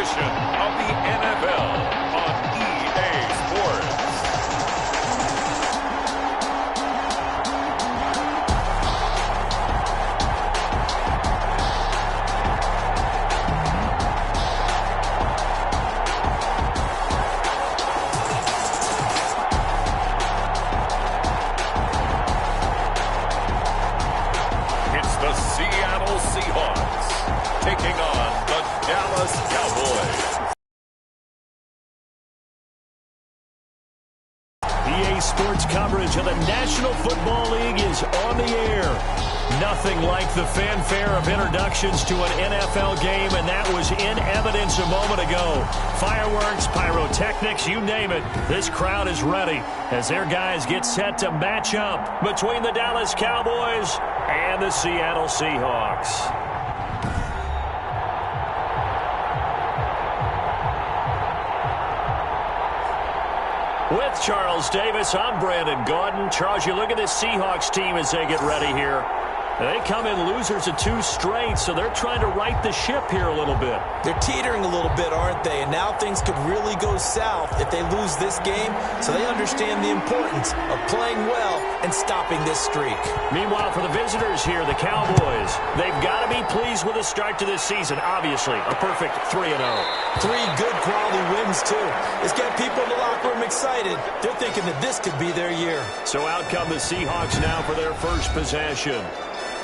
edition of the NFL on EA Sports. It's the Seattle Seahawks taking on the Dallas Cowboys. EA Sports coverage of the National Football League is on the air. Nothing like the fanfare of introductions to an NFL game, and that was in evidence a moment ago. Fireworks, pyrotechnics, you name it. This crowd is ready as their guys get set to match up between the Dallas Cowboys and the Seattle Seahawks. With Charles Davis, I'm Brandon Gaudin. Charles, you look at this Seahawks team as they get ready here. They come in losers of 2 straight, so they're trying to right the ship here a little bit. They're teetering a little bit, aren't they? And now things could really go south if they lose this game, so they understand the importance of playing well and stopping this streak. Meanwhile, for the visitors here, the Cowboys, they've got to be pleased with the start to this season. Obviously, a perfect 3-0. 3 good quality wins, too. It's got people in the locker room excited. They're thinking that this could be their year. So out come the Seahawks now for their first possession.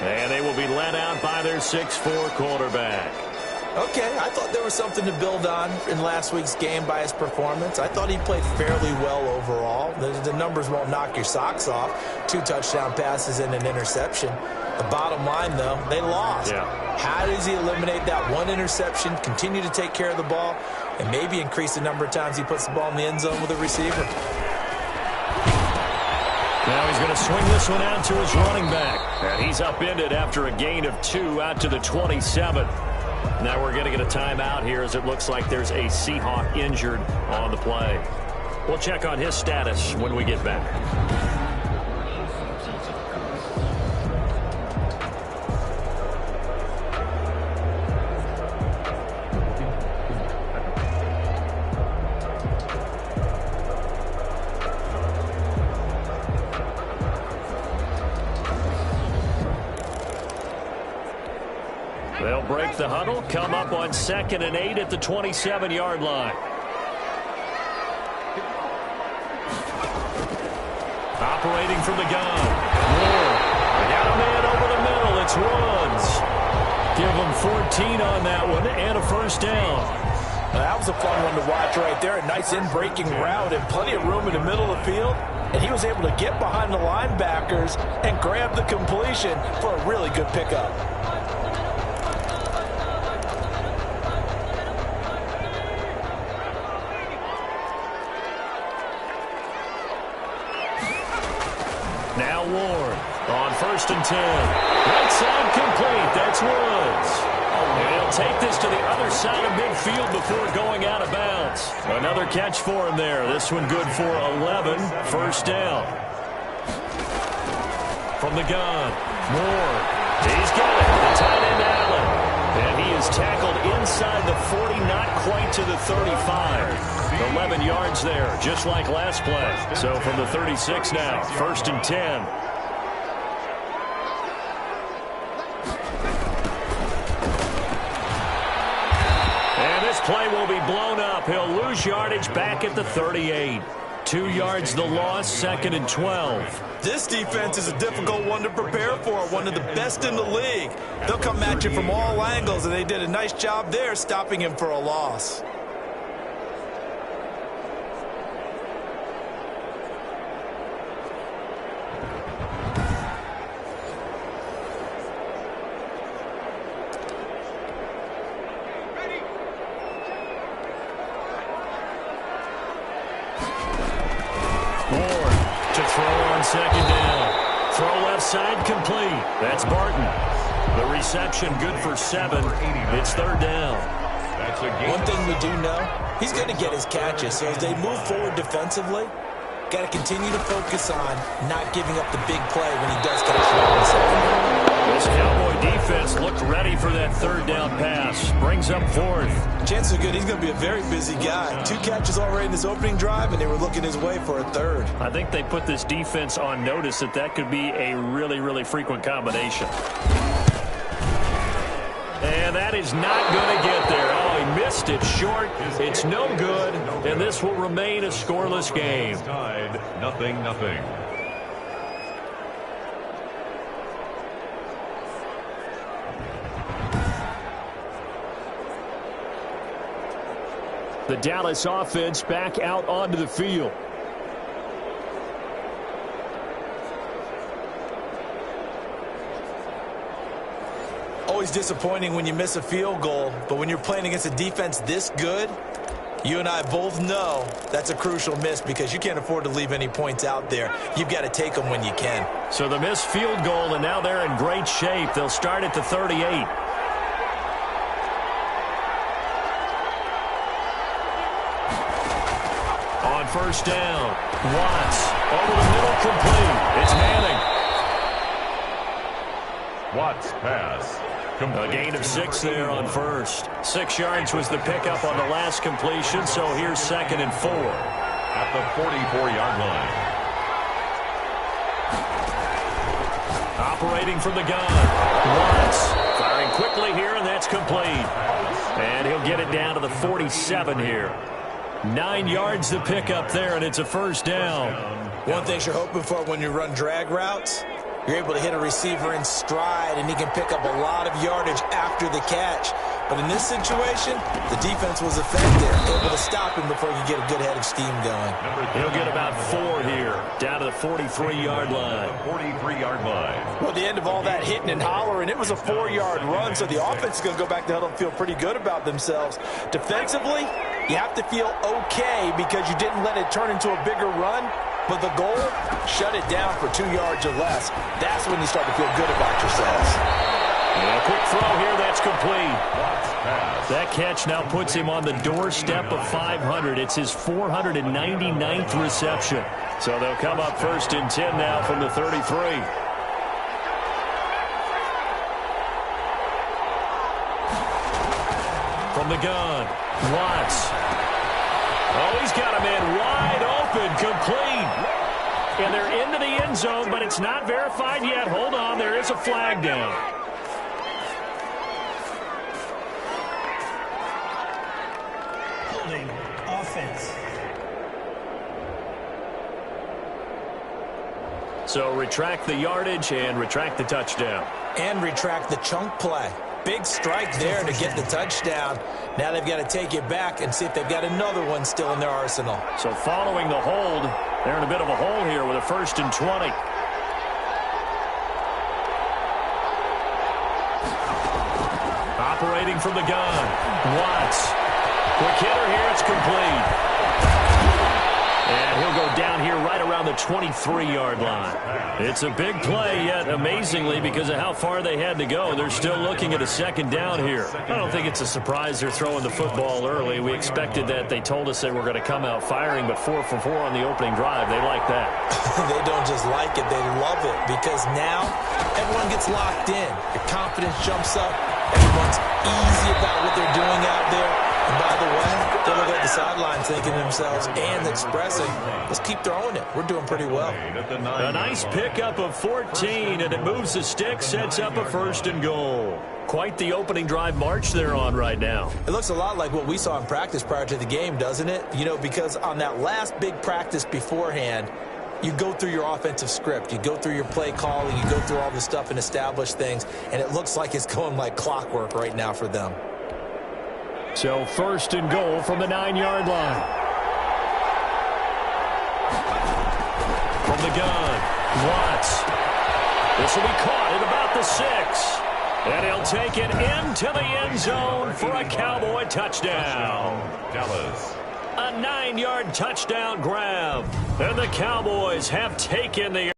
And they will be led out by their 6'4" quarterback. Okay, I thought there was something to build on in last week's game by his performance. I thought he played fairly well overall. The numbers won't knock your socks off. 2 touchdown passes and an interception. The bottom line, though, they lost. Yeah. How does he eliminate that 1 interception, continue to take care of the ball, and maybe increase the number of times he puts the ball in the end zone with a receiver? Now he's going to swing this one out to his running back. And he's upended after a gain of 2 out to the 27. Now we're going to get a timeout here as it looks like there's a Seahawk injured on the play. We'll check on his status when we get back. They'll break the huddle, come up on 2nd and 8 at the 27-yard line. Operating from the gun. Moore. Got a man over the middle. It's Woods. Give him 14 on that one and a first down. That was a fun one to watch right there. A nice in-breaking route and plenty of room in the middle of the field. And he was able to get behind the linebackers and grab the completion for a really good pickup. Now Ward on 1st and 10. Right side complete. That's Woods. And he'll take this to the other side of midfield before going out of bounds. Another catch for him there. This one good for 11. First down. From the gun. Moore. He's got it. The tight end Allen. And he is tackled inside the 40, not quite to the 35. 11 yards there, just like last play. So from the 36 now, 1st and 10. And this play will be blown up. He'll lose yardage back at the 38. 2 yards the loss, 2nd and 12. This defense is a difficult one to prepare for, one of the best in the league. They'll come at you from all angles, and they did a nice job there stopping him for a loss. On 2nd down. Throw left side complete. That's Barton. The reception good for 7. It's 3rd down. One thing we do know, he's going to get his catches. So as they move forward defensively, got to continue to focus on not giving up the big play when he does catch the ball in the second down. This Cowboy defense looked ready for that third down pass. Brings up fourth. Chances are good he's going to be a very busy guy. 2 catches already in his opening drive, and they were looking his way for a third. I think they put this defense on notice that that could be a really, really frequent combination. And that is not going to get there. Oh, he missed it short. It's no good, and this will remain a scoreless game. Tied 0-0. The Dallas offense back out onto the field. Always disappointing when you miss a field goal, but when you're playing against a defense this good, you and I both know that's a crucial miss because you can't afford to leave any points out there. You've got to take them when you can. So the missed field goal, and now they're in great shape. They'll start at the 38. On first down, Watts over the middle, complete. It's Manning. Watts pass. A gain of 6 there on first. 6 yards was the pickup on the last completion, so here's 2nd and 4. At the 44-yard line. Operating from the gun. Watts firing quickly here, and that's complete. And he'll get it down to the 47 here. 9 yards the pickup there, and it's a first down. One thing you're hoping for when you run drag routes, you're able to hit a receiver in stride, and he can pick up a lot of yardage after the catch. But in this situation, the defense was effective, able to stop him before he could get a good head of steam going. He'll get about 4 here, down to the 43-yard line. 43-yard line. Well, the end of all that hitting and hollering, it was a 4-yard run, so the offense is going to go back to huddle and feel pretty good about themselves. Defensively, you have to feel okay because you didn't let it turn into a bigger run. But the goal, shut it down for 2 yards or less. That's when you start to feel good about yourselves. And a quick throw here, that's complete. That catch now puts him on the doorstep of 500. It's his 499th reception. So they'll come up 1st and 10 now from the 33. From the gun, Watts. Oh, he's got a man wide open, complete. And they're into the end zone, but it's not verified yet. Hold on, there is a flag down. Holding offense. So retract the yardage and retract the touchdown. And retract the chunk play. Big strike there to get the touchdown. Now they've got to take it back and see if they've got another one still in their arsenal. So following the hold, they're in a bit of a hole here with a 1st and 20. Operating from the gun, Watts. Quick hitter here, it's complete. And he'll go down here right around the 23-yard line. It's a big play, yet amazingly, because of how far they had to go, they're still looking at a 2nd down here. I don't think it's a surprise they're throwing the football early. We expected that. They told us they were going to come out firing, but 4 for 4 on the opening drive. They like that. They don't just like it, they love it, because now everyone gets locked in. Your confidence jumps up. Everyone's easy about what they're doing out there. And by the way, they look at the sideline thinking to themselves and expressing, let's keep throwing it. We're doing pretty well. A nice pickup of 14, and it moves the stick, sets up a 1st and goal. Quite the opening drive march they're on right now. It looks a lot like what we saw in practice prior to the game, doesn't it? You know, because on that last big practice beforehand, you go through your offensive script. You go through your play calling. You go through all the stuff and establish things, and it looks like it's going like clockwork right now for them. So 1st and goal from the 9-yard line. From the gun, Watts. This will be caught at about the 6. And he'll take it into the end zone for a Cowboy touchdown. Dallas. A 9-yard touchdown grab. And the Cowboys have taken the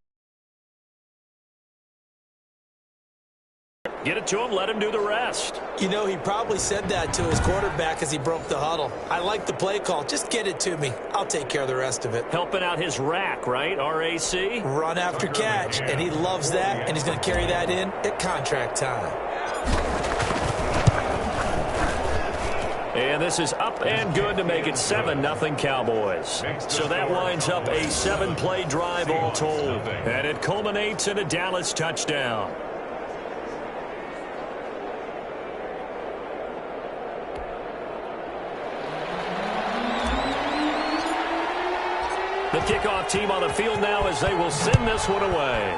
Get it to him, let him do the rest. You know, he probably said that to his quarterback as he broke the huddle. I like the play call. Just get it to me. I'll take care of the rest of it. Helping out his rack, right? R-A-C? Run after catch. And he loves that, and he's going to carry that in at contract time. And this is up and good to make it 7-0 Cowboys. So that winds up a 7-play drive all told. And it culminates in a Dallas touchdown. The kickoff team on the field now as they will send this one away.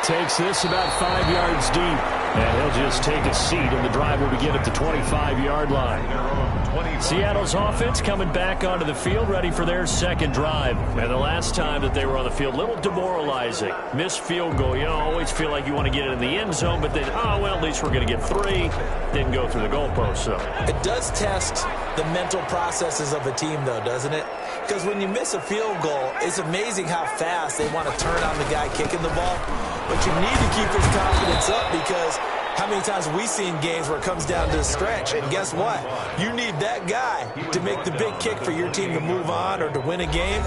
Takes this about 5 yards deep. And he'll just take a seat, and the drive will begin at the 25-yard line. Seattle's offense coming back onto the field, ready for their second drive. And the last time that they were on the field, a little demoralizing. Missed field goal. You know, always feel like you want to get it in the end zone, but then, oh, well, at least we're going to get 3. Didn't go through the goalpost, so. It does test the mental processes of a team, though, doesn't it? Because when you miss a field goal, it's amazing how fast they want to turn on the guy kicking the ball. But you need to keep his confidence up, because how many times have we seen games where it comes down to the stretch? And guess what? You need that guy to make the big kick for your team to move on or to win a game.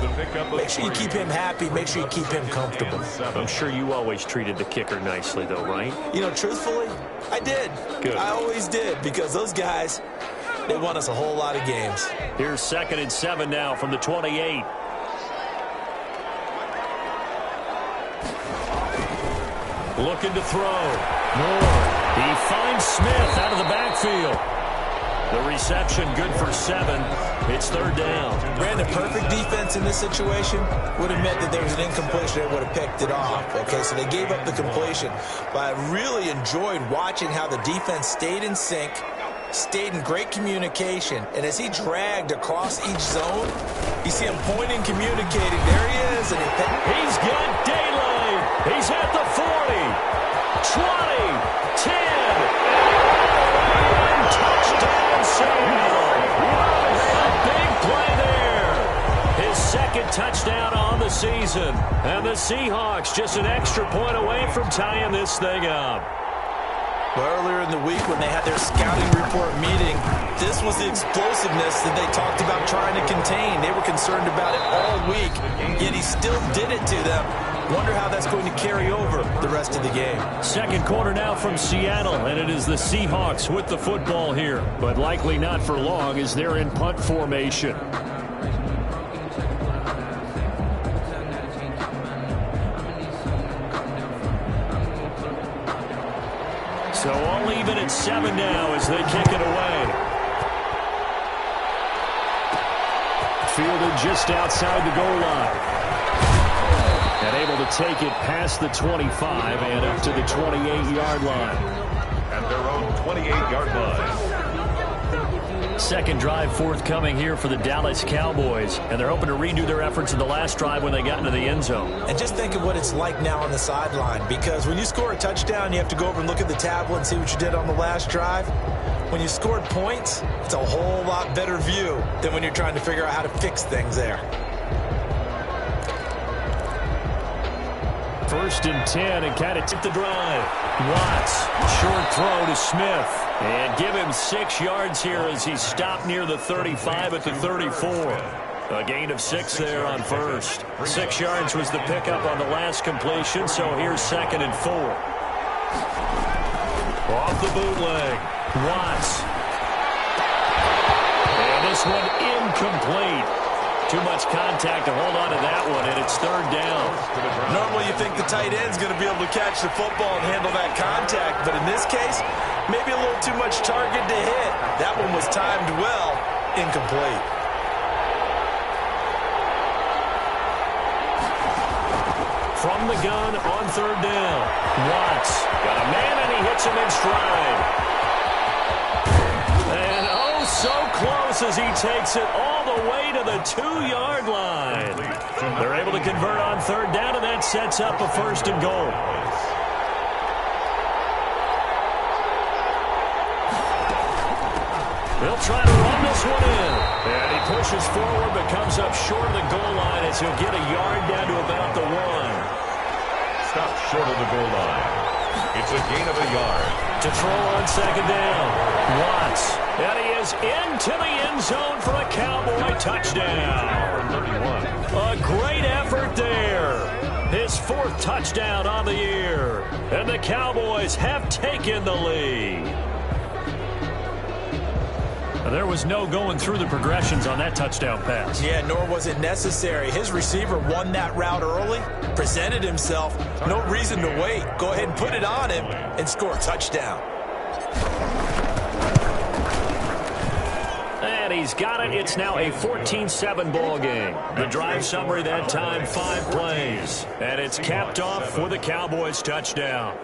Make sure you keep him happy. Make sure you keep him comfortable. I'm sure you always treated the kicker nicely, though, right? You know, truthfully, I did. Good. I always did, because those guys, they won us a whole lot of games. Here's 2nd and 7 now from the 28. Looking to throw. Moore. He finds Smith out of the backfield. The reception good for 7. It's 3rd down. Brandon, perfect defense in this situation would have meant that there was an incompletion. They would have picked it off. Okay, so they gave up the completion. But I really enjoyed watching how the defense stayed in sync, stayed in great communication. And as he dragged across each zone, you see him pointing, communicating. There he is. And he's got daylight. He's at the 40, 20, 10, and touchdown Seattle. A big play there. His 2nd touchdown on the season. And the Seahawks just an extra point away from tying this thing up. Well, earlier in the week when they had their scouting report meeting, this was the explosiveness that they talked about trying to contain. They were concerned about it all week, yet he still did it to them. Wonder how that's going to carry over the rest of the game. Second quarter now from Seattle, and it is the Seahawks with the football here, but likely not for long as they're in punt formation. So all even at 7 now as they kick it away. Fielded just outside the goal line. And able to take it past the 25 and up to the 28-yard line. At their own 28-yard line. Second drive forthcoming here for the Dallas Cowboys. And they're hoping to redo their efforts in the last drive when they got into the end zone. And just think of what it's like now on the sideline. Because when you score a touchdown, you have to go over and look at the tablet and see what you did on the last drive. When you scored points, it's a whole lot better view than when you're trying to figure out how to fix things there. 1st and 10 and kind of took the drive. Watts, short throw to Smith. And give him 6 yards here as he stopped near the 35 at the 34. A gain of 6 there on first. 6 yards was the pickup on the last completion, so here's 2nd and 4. Off the bootleg. Watts. And this one incomplete. Too much contact to hold on to that one, and it's 3rd down. Normally you think the tight end's going to be able to catch the football and handle that contact, but in this case, maybe a little too much target to hit. That one was timed well, incomplete. From the gun on 3rd down. Watts got a man, and he hits him in stride. And oh, so close as he takes it all the way to the 2-yard line. They're able to convert on 3rd down, and that sets up a 1st and goal. They'll try to run this one in. And he pushes forward but comes up short of the goal line as he'll get a yard down to about the 1. Stopped short of the goal line. It's a gain of a yard. To throw on second down. Watts. And he is into the end zone for a Cowboy touchdown. 31. A great effort there. His fourth touchdown on the year. And the Cowboys have taken the lead. There was no going through the progressions on that touchdown pass. Yeah, nor was it necessary. His receiver won that route early, presented himself. No reason to wait. Go ahead and put it on him and score a touchdown. And he's got it. It's now a 14-7 ball game. The drive summary that time, 5 plays. And it's capped off with a Cowboys touchdown.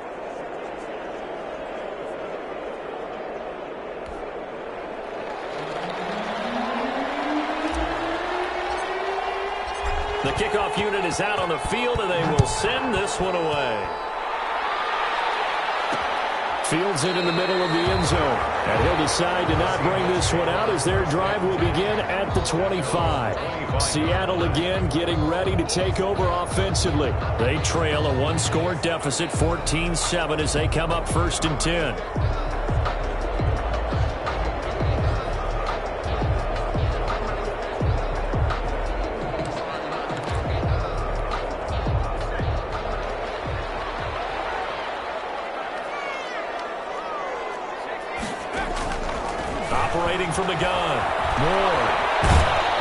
The kickoff unit is out on the field, and they will send this one away. Fields it in the middle of the end zone. And he'll decide to not bring this one out as their drive will begin at the 25. Seattle again getting ready to take over offensively. They trail a one-score deficit, 14-7, as they come up 1st and 10. Operating from the gun. Moore.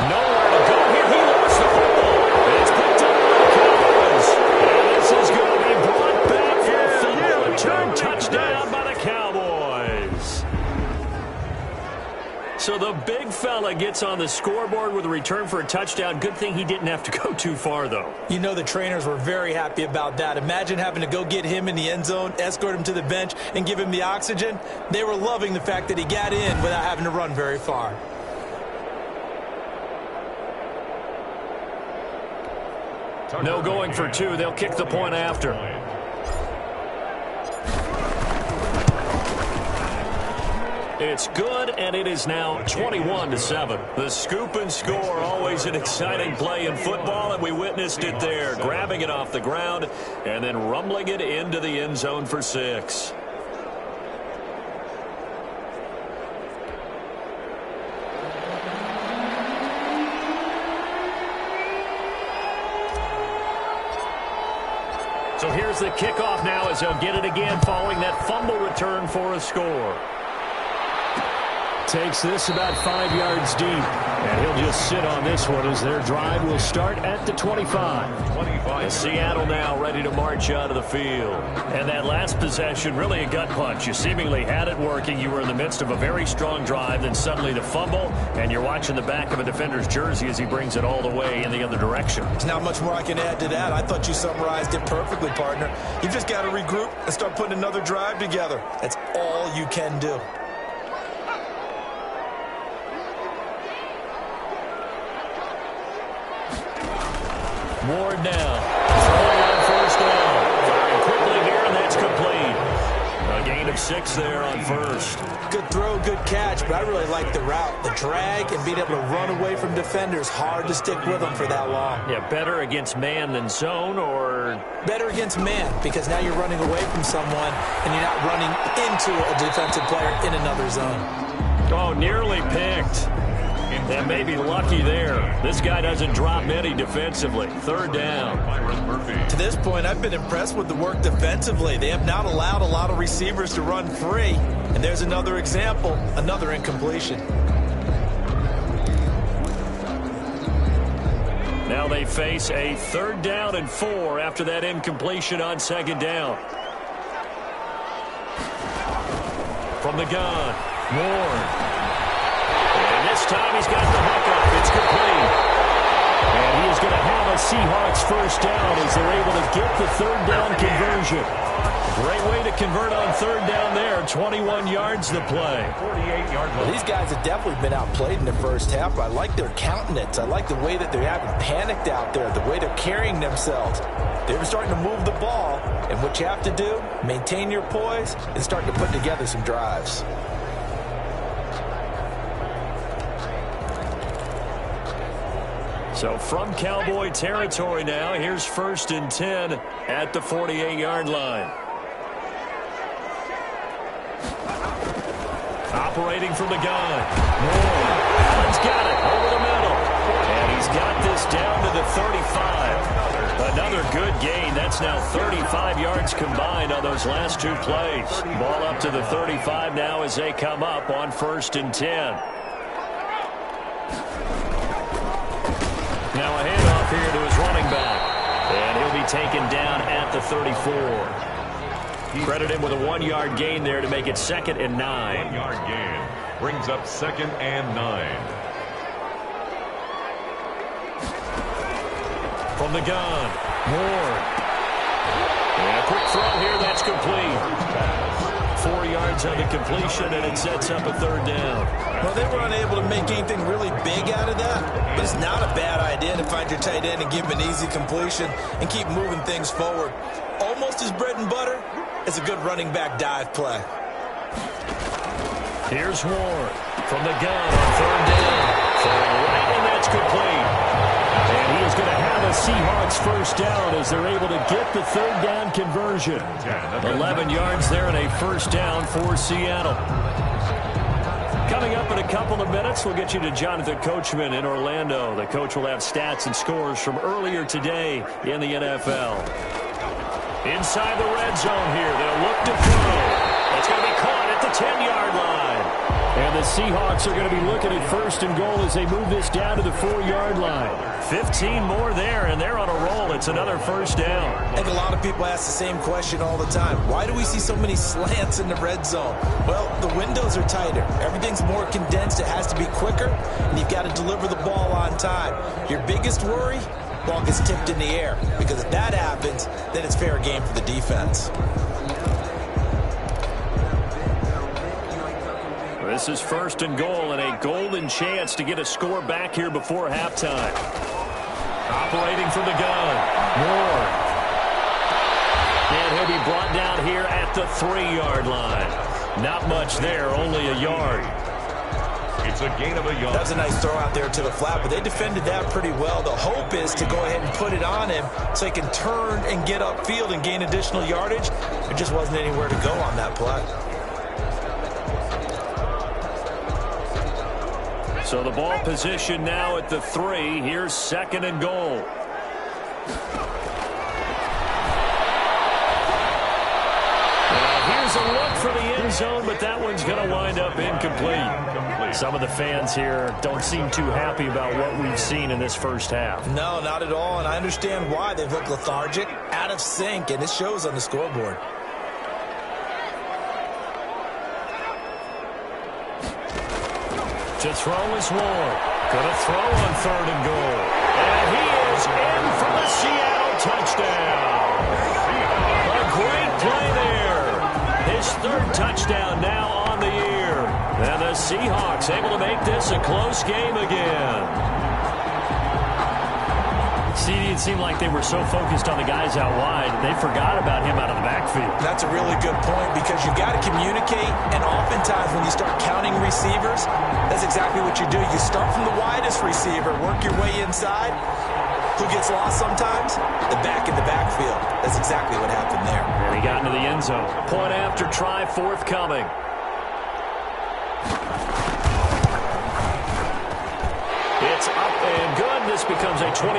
Nowhere to go here. He lost the football. It's picked up by the Cowboys. And this is going to be brought back for a fumble return touchdown by the Cowboys. So the big fella gets on the scoreboard with a return for a touchdown. Good thing he didn't have to go too far, though. You know the trainers were very happy about that. Imagine having to go get him in the end zone, escort him to the bench, and give him the oxygen. They were loving the fact that he got in without having to run very far. No going for 2. They'll kick the point after. It's good, and it is now 21-7. The scoop and score, always an exciting play in football, and we witnessed it there, grabbing it off the ground and then rumbling it into the end zone for 6. So here's the kickoff now as they'll get it again following that fumble return for a score. Takes this about 5 yards deep, and he'll just sit on this one as their drive will start at the 25. And Seattle now ready to march out of the field. And that last possession, really a gut punch. You seemingly had it working. You were in the midst of a very strong drive, then suddenly the fumble, and you're watching the back of a defender's jersey as he brings it all the way in the other direction. There's not much more I can add to that. I thought you summarized it perfectly, partner. You've just got to regroup and start putting another drive together. That's all you can do. Ward now. Throwing on 1st down. Firing quickly here, and that's complete. A gain of 6 there on 1st. Good throw, good catch, but I really like the route. The drag and being able to run away from defenders. Hard to stick with them for that long. Yeah, better against man than zone, or? Better against man, because now you're running away from someone and you're not running into a defensive player in another zone. Oh, nearly picked. And maybe lucky there. This guy doesn't drop many defensively. 3rd down. To this point, I've been impressed with the work defensively. They have not allowed a lot of receivers to run free. And there's another example, another incompletion. Now they face a 3rd down and 4 after that incompletion on 2nd down. From the gun, Ward. This time he's got the hook up. It's complete. And he is going to have a Seahawks 1st down as they're able to get the 3rd down conversion. Great way to convert on 3rd down there. 21 yards the play. 48-yard line. These guys have definitely been outplayed in the first half, but I like their countenance. I like the way that they haven't panicked out there, the way they're carrying themselves. They're starting to move the ball, and what you have to do, maintain your poise and start to put together some drives. So from Cowboy territory now, here's 1st and 10 at the 48-yard line. Operating from the gun. Allen's got it over the middle. And he's got this down to the 35. Another good gain. That's now 35 yards combined on those last 2 plays. Ball up to the 35 now as they come up on 1st and 10. Now a handoff here to his running back. And he'll be taken down at the 34. Credit him with a 1-yard gain there to make it 2nd and 9. 1-yard gain brings up 2nd and 9. From the gun, Ward. And a quick throw here, that's complete. 4 yards on the completion, and it sets up a 3rd down. Well, they were unable to make anything really big out of that, but it's not a bad idea to find your tight end and give him an easy completion and keep moving things forward. Almost his bread and butter. It's a good running back dive play. Here's Ward from the gun on 3rd down. Throwing right, and that's complete. And he is going to have a Seahawks 1st down as they're able to get the 3rd down conversion. 11 yards there and a 1st down for Seattle. Coming up in a couple of minutes, we'll get you to Jonathan Coachman in Orlando. The coach will have stats and scores from earlier today in the NFL. Inside the red zone here, they'll look to throw. It's going to be caught at the 10-yard line. And the Seahawks are going to be looking at 1st and goal as they move this down to the 4-yard line. 15 more there, and they're on a roll. It's another 1st down. I think a lot of people ask the same question all the time. Why do we see so many slants in the red zone? Well, the windows are tighter. Everything's more condensed. It has to be quicker, and you've got to deliver the ball on time. Your biggest worry? Ball gets tipped in the air, because if that happens, then it's fair game for the defense. This is 1st and goal and a golden chance to get a score back here before halftime. Operating from the gun, Ward. And he'll be brought down here at the 3-yard line. Not much there, only a yard. It's a gain of a yard. That's a nice throw out there to the flat, but they defended that pretty well. The hope is to go ahead and put it on him so he can turn and get upfield and gain additional yardage. There just wasn't anywhere to go on that play. So the ball position now at the 3. Here's 2nd and goal. Here's a look for the end zone, but that one's going to wind up incomplete. Some of the fans here don't seem too happy about what we've seen in this 1st half. No, not at all, and I understand why. They've looked lethargic, out of sync, and it shows on the scoreboard. To throw is Ward. Going to throw on 3rd and goal. And he is in for the Seattle touchdown. A great play there. His 3rd touchdown now on the year. And the Seahawks able to make this a close game again. See, it seemed like they were so focused on the guys out wide, they forgot about him out of the backfield. That's a really good point because you've got to communicate, and oftentimes when you start counting receivers, that's exactly what you do. You start from the widest receiver, work your way inside. Who gets lost sometimes? The back in the backfield. That's exactly what happened there. And he got into the end zone. Point after try forthcoming. It's up and good. This becomes a 21-14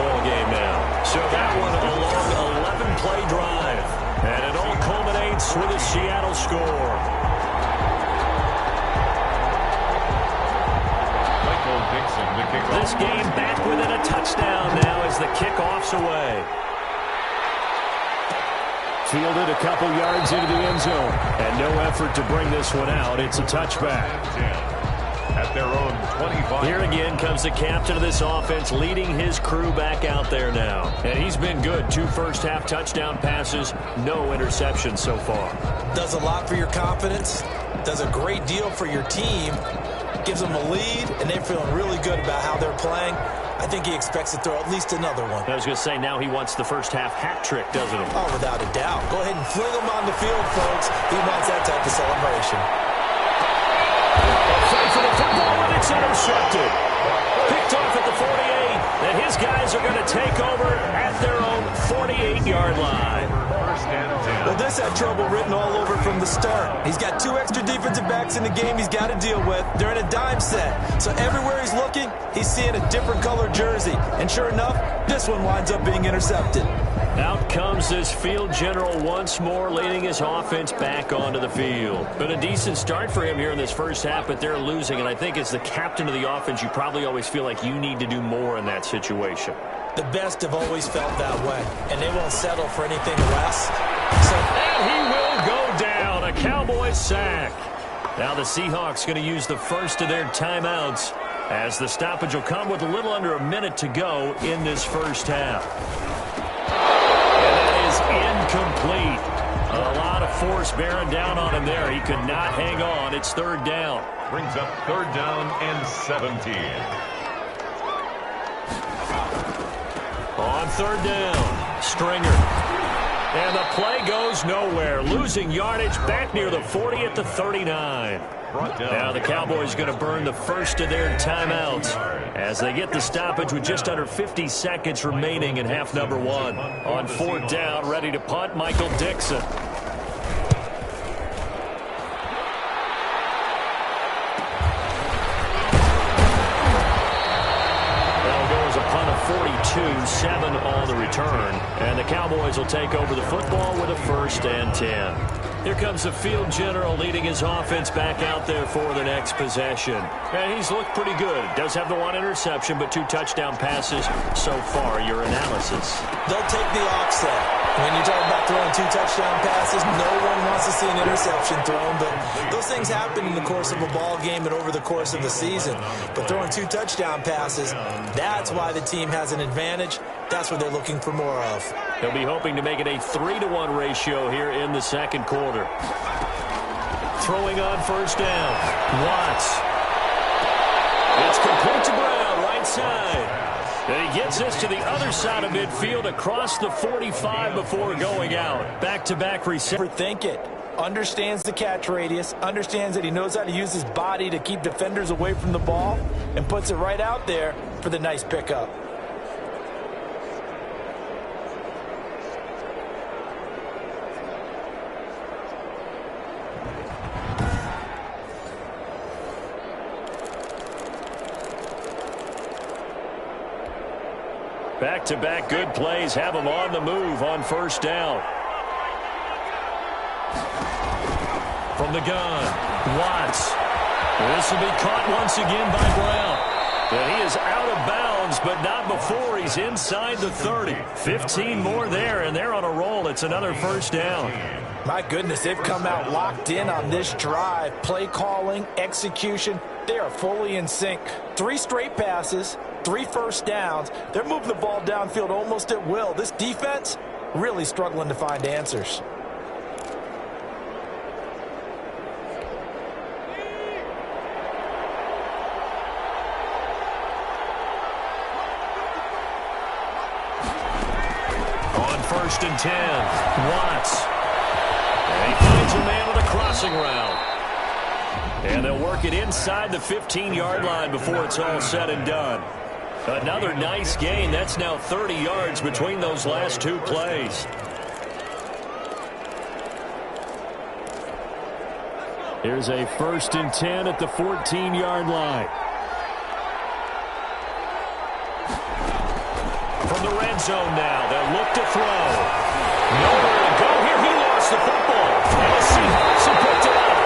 ball game now. So that one a long 11-play drive. And it all culminates with a Seattle score. Michael Dixon, the kickoff. This game back within a touchdown now as the kickoff's away. Fielded a couple yards into the end zone. And no effort to bring this one out. It's a touchback. At their own 25. Here again comes the captain of this offense leading his crew back out there now. And he's been good. 2 first-half touchdown passes, no interceptions so far. Does a lot for your confidence. Does a great deal for your team. Gives them a lead, and they're feeling really good about how they're playing. I think he expects to throw at least another one. I was going to say, now he wants the first-half hat trick, doesn't he? Oh, without a doubt. Go ahead and fling him on the field, folks. He wants that type of celebration. Fight for the football, and it's intercepted. picked off at the 48. Then his guys are going to take over at their own 48-yard line. Well, this had trouble written all over from the start. He's got 2 extra defensive backs in the game he's got to deal with. They're in a dime set. So everywhere he's looking, he's seeing a different color jersey. And sure enough, this one winds up being intercepted. Out comes this field general once more, leading his offense back onto the field. Been a decent start for him here in this first half, but they're losing. And I think as the captain of the offense, you probably always feel like you need to do more in that situation. The best have always felt that way, and they won't settle for anything less. And he will go down. A Cowboys sack. Now the Seahawks going to use the first of their timeouts as the stoppage will come with a little under a minute to go in this first half. And that is incomplete. A lot of force bearing down on him there. He could not hang on. It's third down. Brings up third down and 17. On third down, Stringer. And the play goes nowhere. Losing yardage back near the 40 at the 39. Now the Cowboys going to burn the first of their timeouts as they get the stoppage with just under 50 seconds remaining in half number 1. On fourth down, ready to punt, Michael Dixon. Punt of 42, 7 on the return. And the Cowboys will take over the football with a first and 10. Here comes the field general leading his offense back out there for the next possession. And he's looked pretty good. Does have the 1 interception, but 2 touchdown passes so far. Your analysis. They'll take the offset. When you talk about throwing 2 touchdown passes, no one wants to see an interception thrown, but those things happen in the course of a ball game and over the course of the season. But throwing 2 touchdown passes, that's why the team has an advantage. That's what they're looking for more of. They'll be hoping to make it a 3-to-1 ratio here in the second quarter. Throwing on first down. Watts. It's complete to Brown, right side. And he gets this to the other side of midfield across the 45 before going out. Back-to-back receiver. Think it. Understands the catch radius. Understands that he knows how to use his body to keep defenders away from the ball. And puts it right out there for the nice pickup. Back-to-back good plays have him on the move on first down. From the gun, Watts. This will be caught once again by Brown. And he is out of bounds, but not before he's inside the 30. 15 more there, and they're on a roll. It's another first down. My goodness, they've come out locked in on this drive. Play calling, execution, they are fully in sync. 3 straight passes. 3 first downs. They're moving the ball downfield almost at will. This defense really struggling to find answers. On first and 10, Watts. And he finds a man with a crossing route. And they'll work it inside the 15-yard line before it's all said and done. Another nice gain. That's now 30 yards between those last 2 plays. Here's a first and 10 at the 14-yard line. From the red zone now, they'll look to throw. Nowhere to go here. He lost the football. And the Seahawks have picked it up.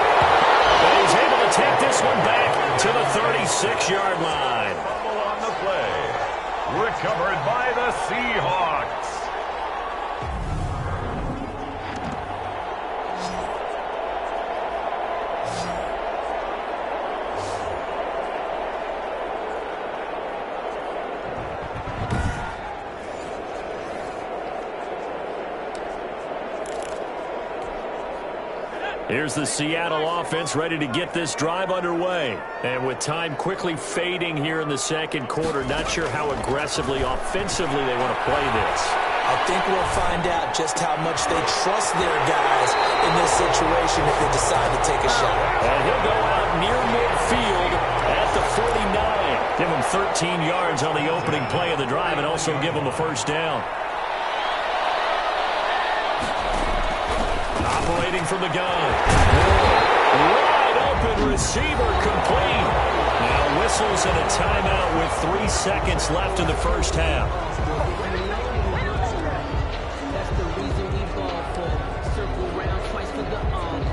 But he's able to take this one back to the 36-yard line. Recovered by the Seahawks. Here's the Seattle offense ready to get this drive underway. And with time quickly fading here in the second quarter, not sure how aggressively, offensively they want to play this. I think we'll find out just how much they trust their guys in this situation if they decide to take a shot. And he'll go out near midfield at the 49. Give them 13 yards on the opening play of the drive and also give them a first down. Operating from the gun. Wide open receiver complete. Now whistles and a timeout with 3 seconds left in the first half.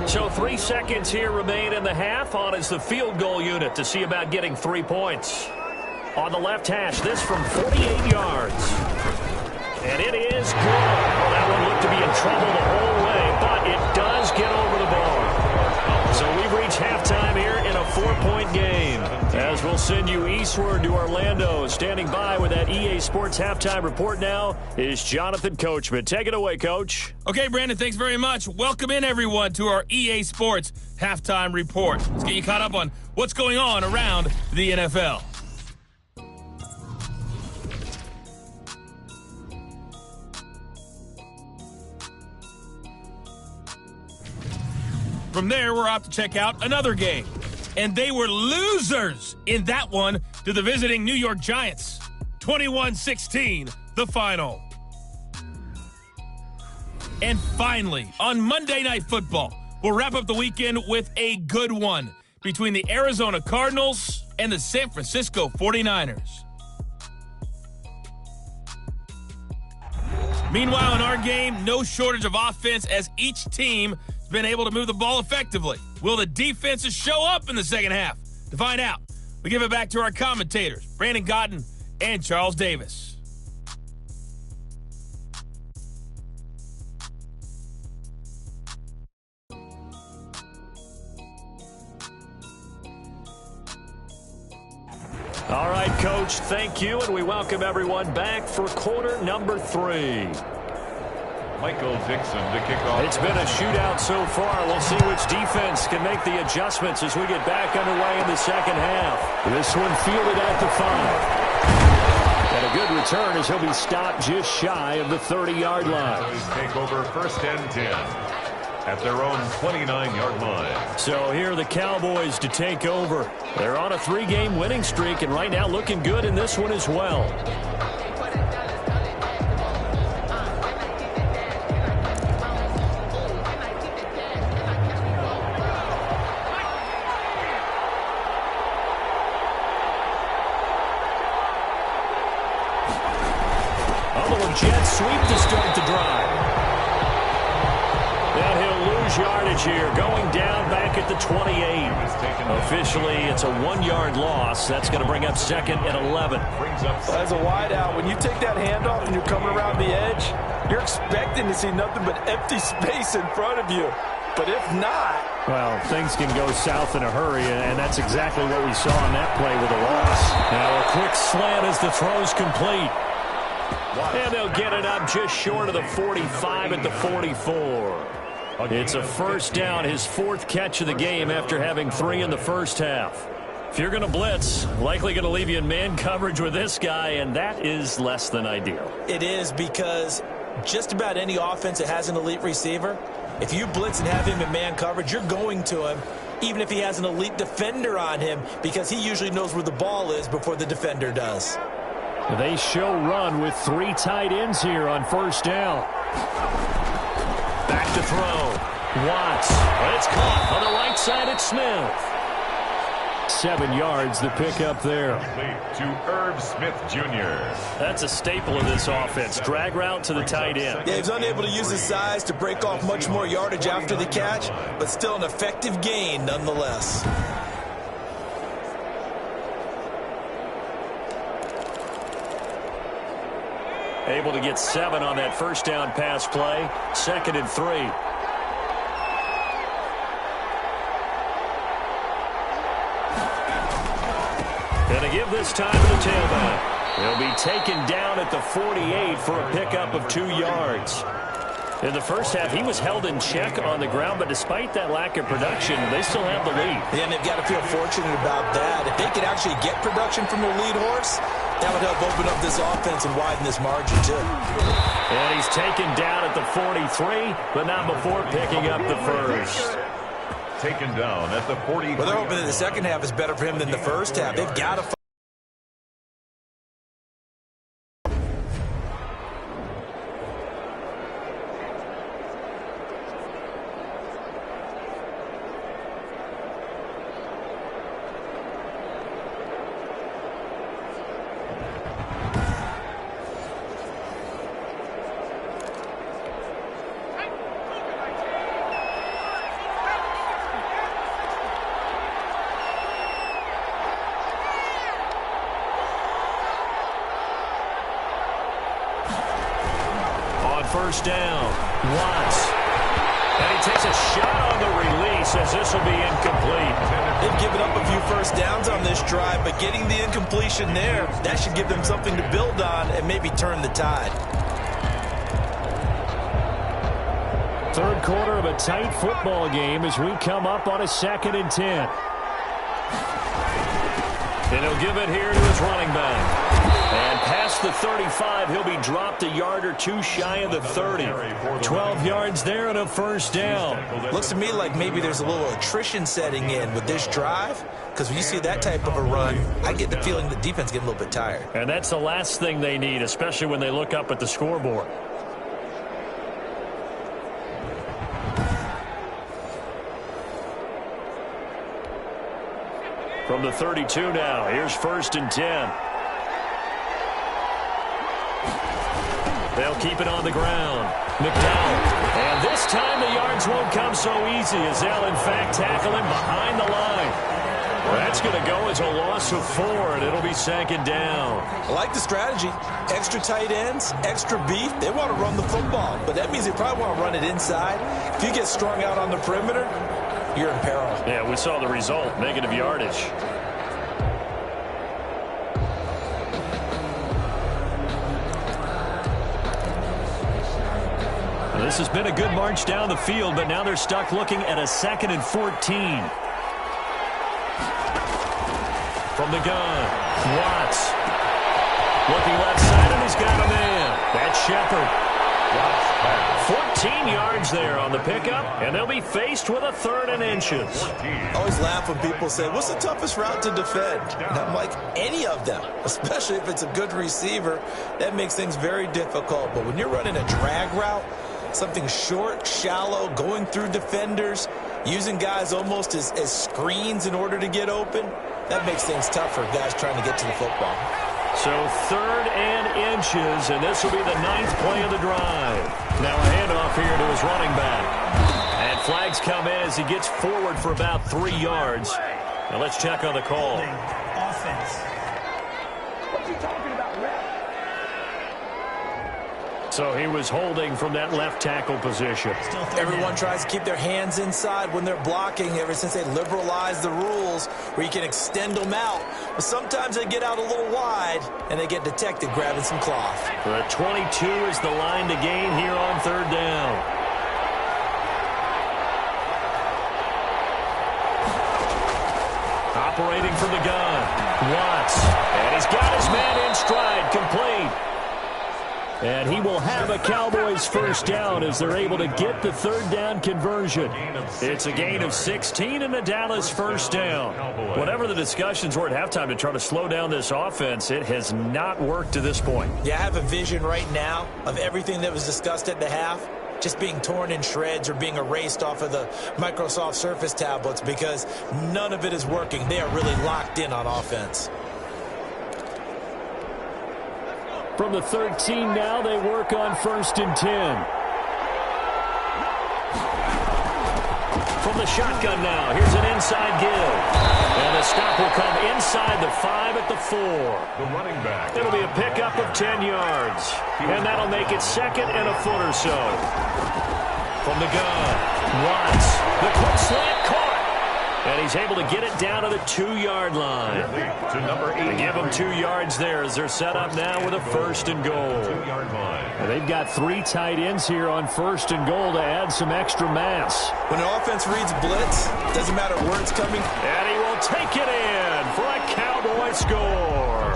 So 3 seconds here remain in the half. On is the field goal unit to see about getting 3 points. On the left hash, this from 48 yards. And it is good. Well, that one looked to be in trouble the whole way, but it does get over the bar. So we've reached halftime here in a 4-point game. As we'll send you eastward to Orlando. Standing by with that EA Sports halftime report now is Jonathan Coachman. Take it away, Coach. Okay, Brandon, thanks very much. Welcome in, everyone, to our EA Sports halftime report. Let's get you caught up on what's going on around the NFL. From there, we're off to check out another game. And they were losers in that one to the visiting New York Giants. 21-16, the final. And finally, on Monday Night Football, we'll wrap up the weekend with a good one between the Arizona Cardinals and the San Francisco 49ers. Meanwhile, in our game, no shortage of offense as each team been able to move the ball effectively. Will the defenses show up in the second half? To find out, we give it back to our commentators, Brandon Cotton and Charles Davis. All right, Coach, thank you, and we welcome everyone back for quarter number 3. Michael Dixon to kick off. It's been a shootout so far. We'll see which defense can make the adjustments as we get back underway in the second half. This one fielded at the 5. And a good return as he'll be stopped just shy of the 30-yard line. Take over 1st and 10 at their own 29-yard line. So here are the Cowboys to take over. They're on a 3-game winning streak and right now looking good in this one as well. Jet sweep to start the drive. And he'll lose yardage here, going down back at the 28. Officially, it's a 1-yard loss. That's going to bring up 2nd and 11. As a wideout, when you take that handoff and you're coming around the edge, you're expecting to see nothing but empty space in front of you. But if not... Well, things can go south in a hurry, and that's exactly what we saw on that play with a loss. Now a quick slant as the throw's complete. And they'll get it up just short of the 45 at the 44. It's a first down, his 4th catch of the game after having 3 in the first half. If you're going to blitz, likely going to leave you in man coverage with this guy, and that is less than ideal. It is, because just about any offense that has an elite receiver, if you blitz and have him in man coverage, you're going to him, even if he has an elite defender on him, because he usually knows where the ball is before the defender does. They show run with 3 tight ends here on first down. Back to throw. Watts. But it's caught on the right side at Smith. 7 yards the pick up there. To Herb Smith Jr. That's a staple of this offense. Drag route to the tight end. Yeah, he's unable to use his size to break off much more yardage after the catch, but still an effective gain nonetheless. Able to get 7 on that first down pass play. 2nd and 3. And to give this time to the tailback. He'll be taken down at the 48 for a pickup of 2 yards. In the first half, he was held in check on the ground, but despite that lack of production, they still have the lead. Yeah, and they've got to feel fortunate about that. If they could actually get production from their lead horse, that would help open up this offense and widen this margin, too. And he's taken down at the 43, but not before picking up the first. Taken down at the 43. Well, they're hoping that the second half is better for him than the first half. They've got to first down. Watts. And he takes a shot on the release as this will be incomplete. They've given up a few first downs on this drive, but getting the incompletion there, that should give them something to build on and maybe turn the tide. Third quarter of a tight football game as we come up on a 2nd and 10. And he'll give it here to his running back. And past the 35, he'll be dropped a yard or two shy of the 30. 12 yards there and a first down. Looks to me like maybe there's a little attrition setting in with this drive, because when you see that type of a run, I get the feeling the defense getting a little bit tired. And that's the last thing they need, especially when they look up at the scoreboard. From the 32 now, here's 1st and 10. They'll keep it on the ground. McDowell. And this time the yards won't come so easy as they'll, in fact, tackle him behind the line. That's going to go as a loss of 4, and it'll be 2nd down. I like the strategy. Extra tight ends, extra beef. They want to run the football, but that means they probably want to run it inside. If you get strung out on the perimeter, you're in peril. Yeah, we saw the result, negative yardage. This has been a good march down the field, but now they're stuck looking at a 2nd and 14. From the gun, Watts. Looking left side, and he's got a man. That's Shepard. 14 yards there on the pickup, and they'll be faced with a 3rd and inches. I always laugh when people say, what's the toughest route to defend? And I'm like, any of them, especially if it's a good receiver. That makes things very difficult. But when you're running a drag route, something short, shallow, going through defenders, using guys almost as screens in order to get open, that makes things tough for guys trying to get to the football. So 3rd and inches, and this will be the 9th play of the drive. Now a handoff here to his running back. And flags come in as he gets forward for about 3 yards. Now let's check on the call. Offense. What you talking about, ref? So he was holding from that left tackle position. Everyone tries to keep their hands inside when they're blocking ever since they liberalized the rules where you can extend them out. But sometimes they get out a little wide and they get detected grabbing some cloth. The 22 is the line to gain here on 3rd down. Operating from the gun, Watts. And he's got his man in stride, complete. And he will have a Cowboys first down as they're able to get the 3rd down conversion. It's a gain of 16 and a Dallas first down. Whatever the discussions were at halftime to try to slow down this offense, it has not worked to this point. Yeah, I have a vision right now of everything that was discussed at the half just being torn in shreds or being erased off of the Microsoft Surface tablets because none of it is working. They are really locked in on offense. From the 13 now, they work on 1st and 10. From the shotgun now, here's an inside give. And the stop will come inside the 5 at the 4. The running back. It'll be a pickup of 10 yards. And that'll make it 2nd and a foot or so. From the gun, Watts. The quick slant caught. And he's able to get it down to the 2-yard line. To number 8. They give him 2 yards there as they're set up now with a 1st and goal. 2-yard line. And they've got 3 tight ends here on 1st and goal to add some extra mass. When an offense reads blitz, doesn't matter where it's coming. And he will take it in for a Cowboy score.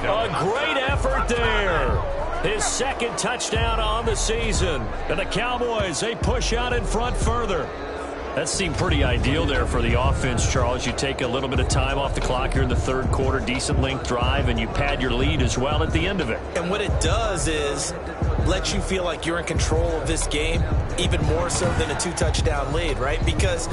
A great effort there. His 2nd touchdown on the season. And the Cowboys, they push out in front further. That seemed pretty ideal there for the offense, Charles. You take a little bit of time off the clock here in the 3rd quarter, decent length drive, and you pad your lead as well at the end of it. And what it does is let you feel like you're in control of this game, even more so than a 2-touchdown lead, right? Because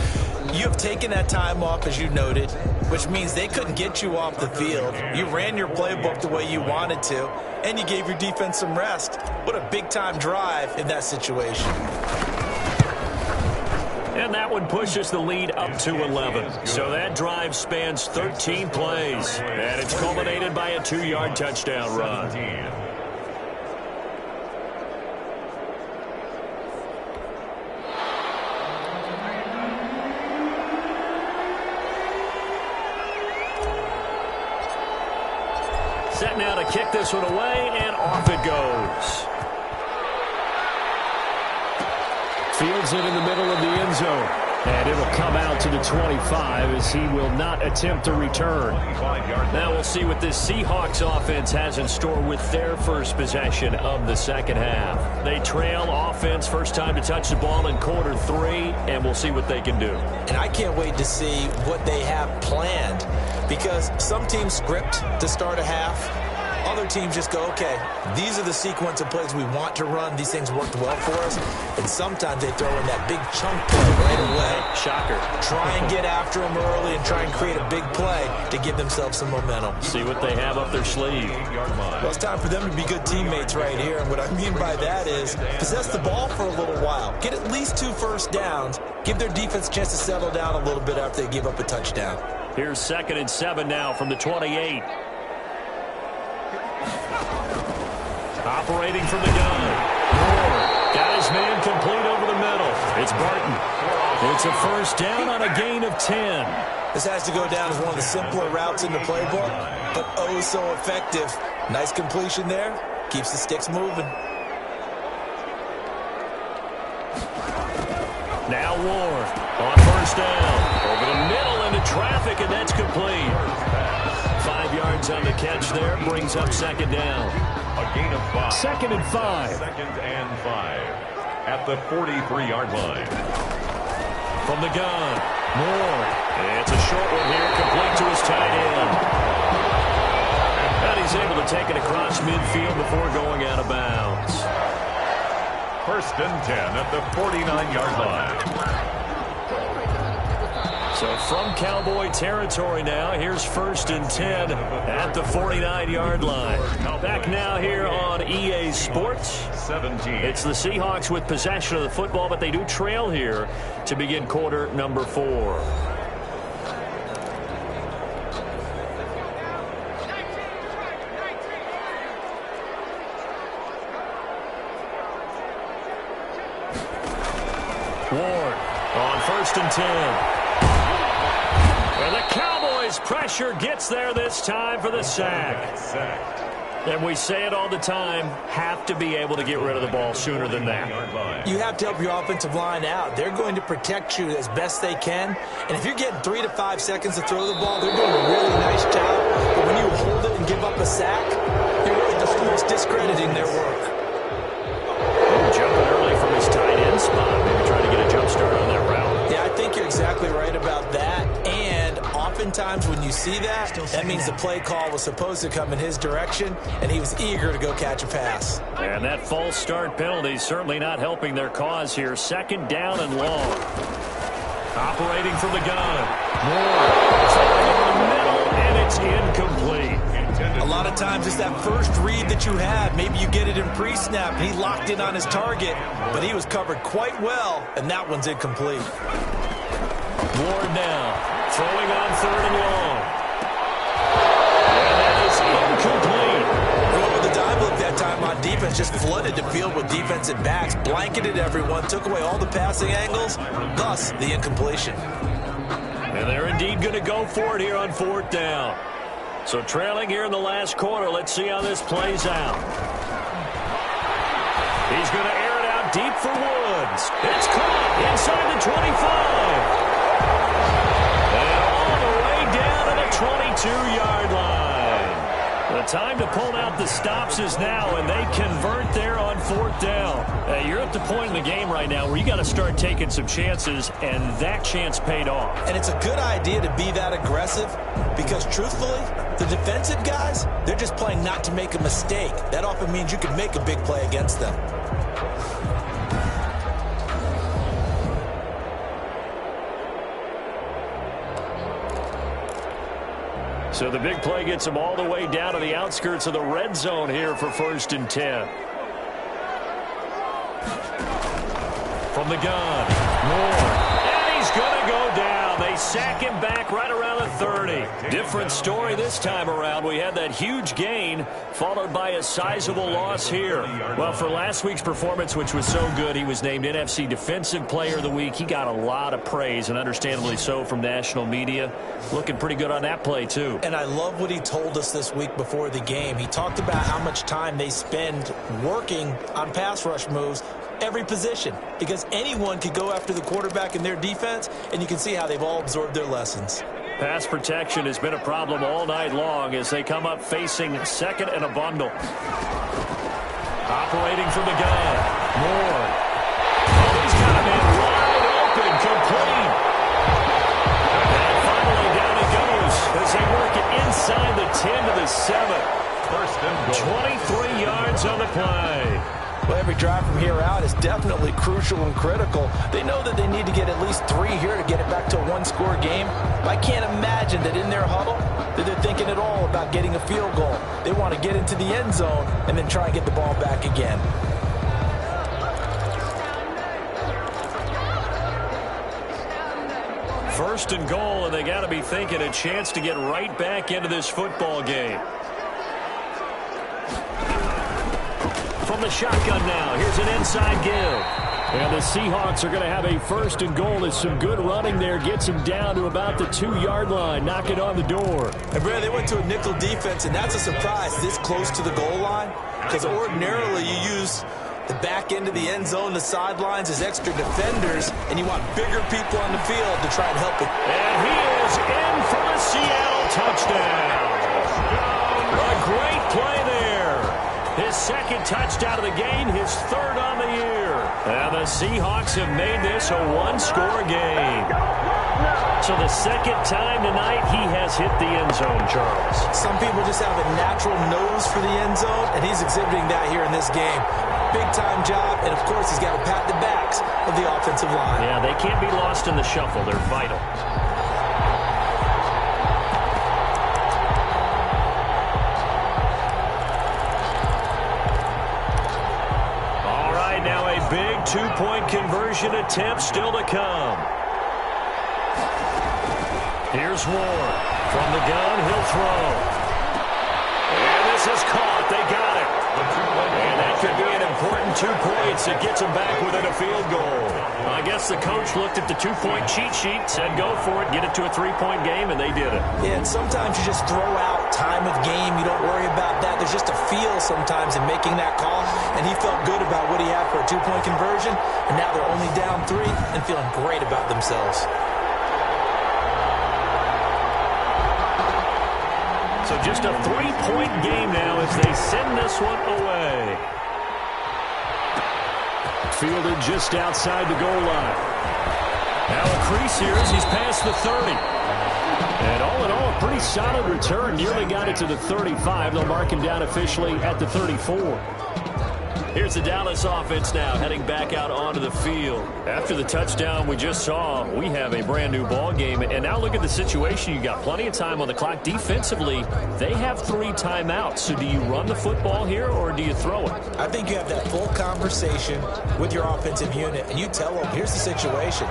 you have taken that time off, as you noted, which means they couldn't get you off the field. You ran your playbook the way you wanted to, and you gave your defense some rest. What a big-time drive in that situation. And that one pushes the lead up to 11. So that drive spans 13 plays. And it's culminated by a 2-yard touchdown run. Set now to kick this one away, and off it goes. Fields it in the middle of the end zone. And it'll come out to the 25 as he will not attempt to return. Now we'll see what this Seahawks offense has in store with their first possession of the second half. They trail offense, first time to touch the ball in quarter 3, and we'll see what they can do. And I can't wait to see what they have planned, because some teams script to start a half. Other teams just go, okay, these are the sequence of plays we want to run. These things worked well for us. And sometimes they throw in that big chunk play right away. Shocker. Try and get after them early and try and create a big play to give themselves some momentum. See what they have up their sleeve. Well, it's time for them to be good teammates right here. And what I mean by that is possess the ball for a little while. Get at least 2 first downs. Give their defense a chance to settle down a little bit after they give up a touchdown. Here's 2nd and 7 now from the 28. Operating from the gun. Moore got his man complete over the middle. It's Barton. It's a first down on a gain of 10. This has to go down as one of the simpler routes in the playbook, but oh so effective. Nice completion there. Keeps the sticks moving. Now Ward on first down. Over the middle into traffic, and that's complete. 5 yards on the catch there. Brings up 2nd down. A gain of 5. 2nd and 5. 2nd and 5 at the 43-yard line. From the gun, Moore. It's a short one here, complete to his tight end. And he's able to take it across midfield before going out of bounds. 1st and 10 at the 49-yard line. So from Cowboy territory now, here's 1st and 10 at the 49-yard line. Back now here on EA Sports. 17. It's the Seahawks with possession of the football, but they do trail here to begin quarter number 4. Ward on 1st and 10. And the Cowboys pressure gets there this time for the sack. And we say it all the time, have to be able to get rid of the ball sooner than that. You have to help your offensive line out. They're going to protect you as best they can. And if you're getting 3 to 5 seconds to throw the ball, they're doing a really nice job. But when you hold it and give up a sack, you're really just almost discrediting their work. Jumping early from his tight end spot. Maybe trying to get a jump start on that route. Yeah, I think you're exactly right about that. And oftentimes when you see that, that means the play call was supposed to come in his direction, and he was eager to go catch a pass. And that false start penalty certainly not helping their cause here. 2nd down and long. Operating from the gun. Moore. Throwing over the middle, and it's incomplete. A lot of times it's that first read that you have. Maybe you get it in pre-snap, and he locked in on his target, but he was covered quite well, and that one's incomplete. Ward now, throwing on 3rd and long. And that is incomplete. Over the dive look that time on defense, just flooded the field with defensive backs, blanketed everyone, took away all the passing angles, thus the incompletion. And they're indeed going to go for it here on 4th down. So trailing here in the last quarter, let's see how this plays out. He's going to air it out deep for Woods. It's caught inside the 25. And all the way down to the 22-yard line. The time to pull out the stops is now, and they convert there on 4th down. You're at the point in the game right now where you got to start taking some chances, and that chance paid off. And it's a good idea to be that aggressive because, truthfully, the defensive guys, they're just playing not to make a mistake. That often means you can make a big play against them. So the big play gets them all the way down to the outskirts of the red zone here for 1st and 10. From the gun, Moore. And he's going to go down. They sack him back right around the 30. Different story this time around. We had that huge gain followed by a sizable loss here. Well, for last week's performance, which was so good, he was named NFC Defensive Player of the Week. He got a lot of praise, and understandably so, from national media. Looking pretty good on that play, too. And I love what he told us this week before the game. He talked about how much time they spend working on pass rush moves, every position, because anyone could go after the quarterback in their defense, and you can see how they've all absorbed their lessons. Pass protection has been a problem all night long as they come up facing second and a bundle. Operating from the gun. Moore. Oh, he's got a man wide open, complete. And finally down he goes as they work it inside the 10 to the 7. 23 yards on the play. Well, every drive from here out is definitely crucial and critical. They know that they need to get at least 3 here to get it back to a one-score game. But I can't imagine that in their huddle that they're thinking at all about getting a field goal. They want to get into the end zone and then try and get the ball back again. First and goal, and they got to be thinking a chance to get right back into this football game. From the shotgun now, here's an inside give. And the Seahawks are going to have a first and goal as some good running there gets him down to about the 2-yard line, knocking on the door. And Brad, they went to a nickel defense, and that's a surprise this close to the goal line, because ordinarily you use the back end of the end zone, the sidelines as extra defenders, and you want bigger people on the field to try and help it. And he is in for the Seattle touchdown. A great play there. His second touchdown of the game, his third on the year. And the Seahawks have made this a one-score game. So the second time tonight he has hit the end zone, Charles. Some people just have a natural nose for the end zone, and he's exhibiting that here in this game. Big-time job, and of course he's got to pat the backs of the offensive line. Yeah, they can't be lost in the shuffle. They're vital. Big two-point conversion attempt still to come. Here's Ward. From the gun, he'll throw. And this is caught. They got it. And that could be an important 2 points that gets them back within a field goal. I guess the coach looked at the two-point cheat sheet, said go for it, get it to a 3-point game, and they did it. Yeah, and sometimes you just throw out time of game. You don't worry about that. There's just a feel sometimes in making that call, and he felt good about what he had for a 2-point conversion, and now they're only down 3 and feeling great about themselves. So just a 3-point game now as they send this one away. Fielded just outside the goal line. Now a crease here as he's past the 30. And all in all, a pretty solid return. Nearly got it to the 35. They'll mark him down officially at the 34. Here's the Dallas offense now heading back out onto the field. After the touchdown we just saw, we have a brand new ball game. And now look at the situation. You got plenty of time on the clock. Defensively, they have 3 timeouts. So do you run the football here or do you throw it? I think you have that full conversation with your offensive unit, and you tell them, here's the situation.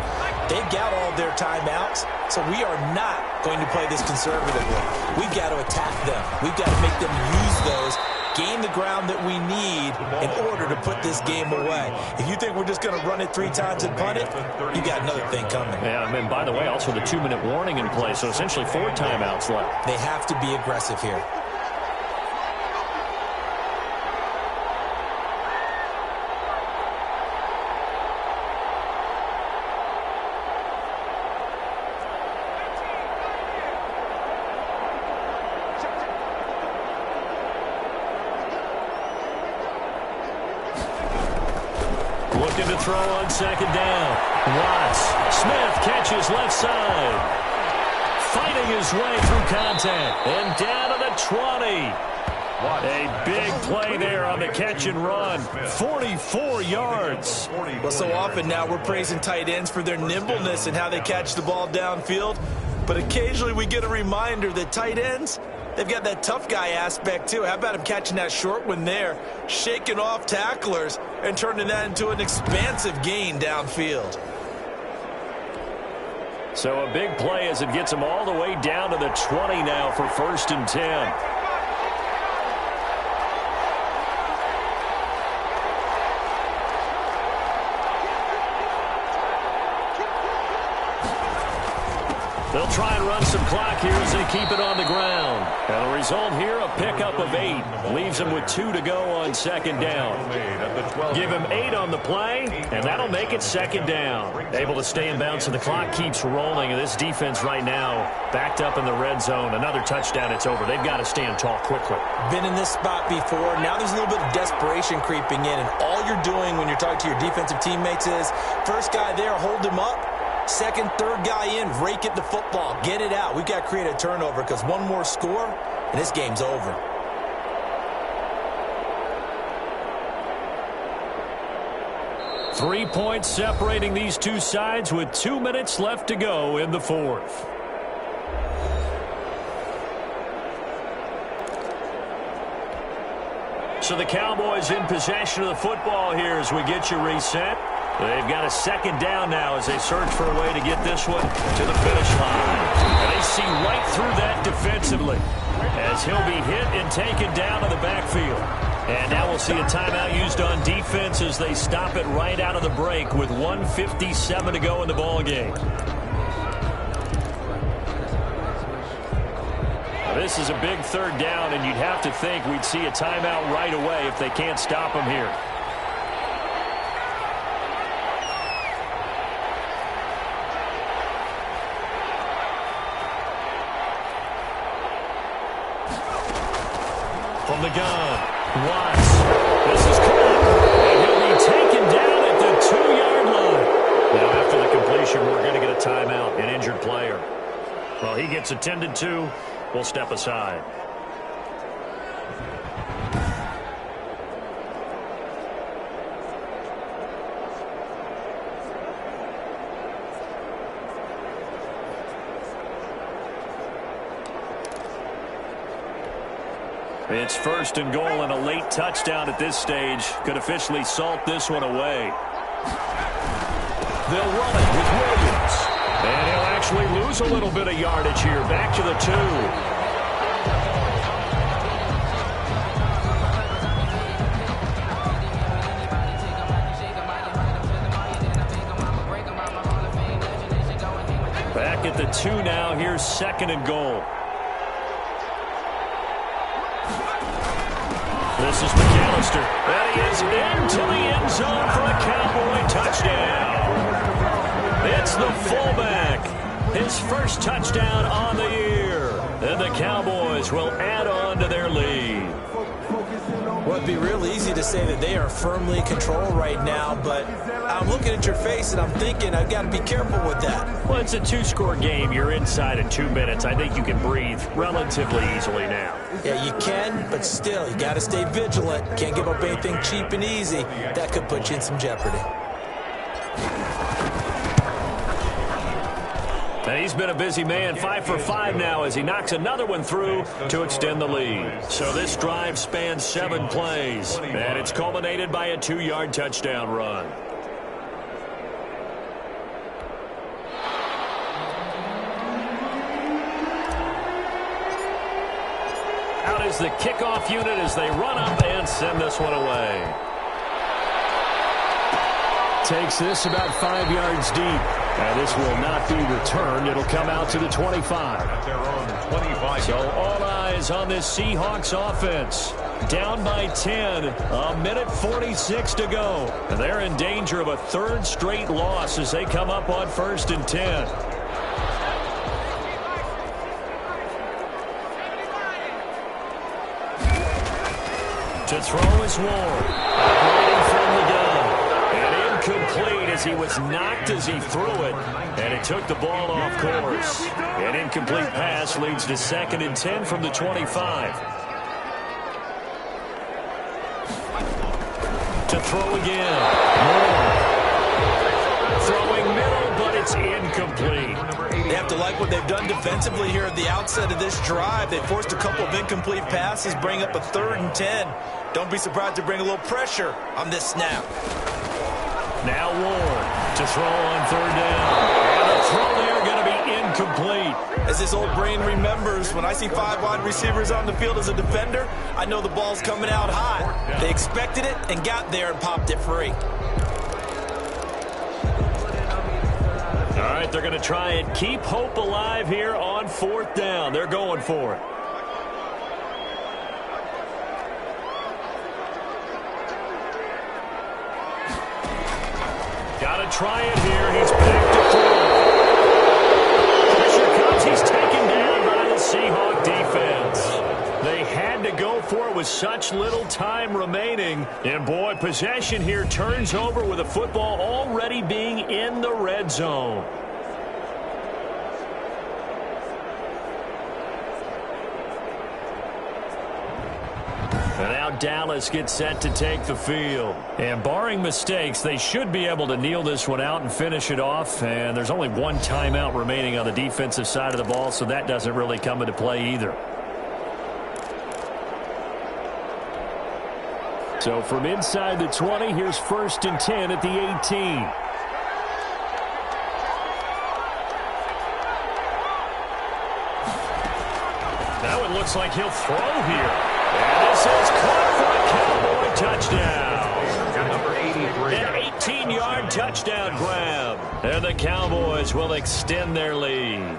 They've got all their timeouts, so we are not going to play this conservatively. We've got to attack them. We've got to make them use those, gain the ground that we need in order to put this game away. If you think we're just going to run it 3 times and punt it, you got another thing coming. Yeah, and by the way, also the 2-minute warning in play, so essentially 4 timeouts left. They have to be aggressive here. Looking to throw on second down. Watts. Smith catches left side. Fighting his way through contact. And down to the 20. A big play there on the catch and run. 44 yards. Well, so often now we're praising tight ends for their nimbleness and how they catch the ball downfield. But occasionally we get a reminder that tight ends, they've got that tough guy aspect too. How about him catching that short one there, shaking off tacklers, and turning that into an expansive gain downfield. So a big play as it gets them all the way down to the 20 now for 1st and 10. They'll try and run some clock here as they keep it on the ground. And the result here, a pickup of 8. Leaves them with 2 to go on 2nd down. Give him 8 on the play, and that'll make it 2nd down. Able to stay in bounds, and the clock keeps rolling. And this defense right now backed up in the red zone. Another touchdown, it's over. They've got to stand tall quickly. Been in this spot before. Now there's a little bit of desperation creeping in, and all you're doing when you're talking to your defensive teammates is, first guy there, hold him up. Second, third guy in, rake at the football. Get it out. We've got to create a turnover because one more score, and this game's over. Three points separating these two sides with 2 minutes left to go in the 4th. So the Cowboys in possession of the football here as we get you reset. They've got a 2nd down now as they search for a way to get this one to the finish line. And they see right through that defensively as he'll be hit and taken down to the backfield. And now we'll see a timeout used on defense as they stop it right out of the break with 1:57 to go in the ballgame. This is a big 3rd down, and you'd have to think we'd see a timeout right away if they can't stop him here. From the gun, Watts. This is caught, and he'll be taken down at the 2-yard line. Now, after the completion, we're going to get a timeout, an injured player. Well, he gets attended to. We'll step aside. It's 1st and goal, and a late touchdown at this stage could officially salt this one away. They'll run it with Williams. And he'll actually lose a little bit of yardage here. Back to the 2. Back at the 2 now. Here's 2nd and goal. This is McAllister. And he is into the end zone for a Cowboy touchdown. It's the fullback. His first touchdown on the year. And the Cowboys will add on to their lead. Well, it'd be real easy to say that they are firmly in control right now, but I'm looking at your face and I'm thinking I've got to be careful with that. Well, it's a 2-score game. You're inside in 2 minutes. I think you can breathe relatively easily now. Yeah, you can, but still, you got to stay vigilant. Can't give up anything cheap and easy. That could put you in some jeopardy. And he's been a busy man, 5 for 5 now as he knocks another one through to extend the lead. So this drive spans 7 plays, and it's culminated by a 2-yard touchdown run. Out is the kickoff unit as they run up and send this one away. Takes this about 5 yards deep. And this will not be returned. It'll come out to the 25. So all eyes on this Seahawks offense. Down by 10. A minute 46 to go. And they're in danger of a 3rd straight loss as they come up on 1st and 10. To throw is Ward. Operating from the gun. And incomplete as he was knocked as he threw it. And it took the ball off course. An incomplete pass leads to 2nd and 10 from the 25. To throw again. Ward. Throwing middle, but it's incomplete. They have to like what they've done defensively here at the outset of this drive. They forced a couple of incomplete passes, bring up a 3rd and 10. Don't be surprised to bring a little pressure on this snap. Now Ward to throw on 3rd down. And the throw there going to be As this old brain remembers, when I see 5 wide receivers on the field as a defender, I know the ball's coming out hot. They expected it and got there and popped it free. All right, they're going to try and keep hope alive here on 4th down. They're going for it. Got to try it here. He's back to throw. Pressure comes. He's taken down by the Seahawks defense. They had to go for it with such little time remaining. And, boy, possession here turns over with the football already being in the red zone. And now Dallas gets set to take the field. And barring mistakes, they should be able to kneel this one out and finish it off. And there's only 1 timeout remaining on the defensive side of the ball, so that doesn't really come into play either. So from inside the 20, here's 1st and 10 at the 18. That one looks like he'll throw here. And this is caught for a Cowboy touchdown. Number 83. An 18-yard touchdown grab. And the Cowboys will extend their lead.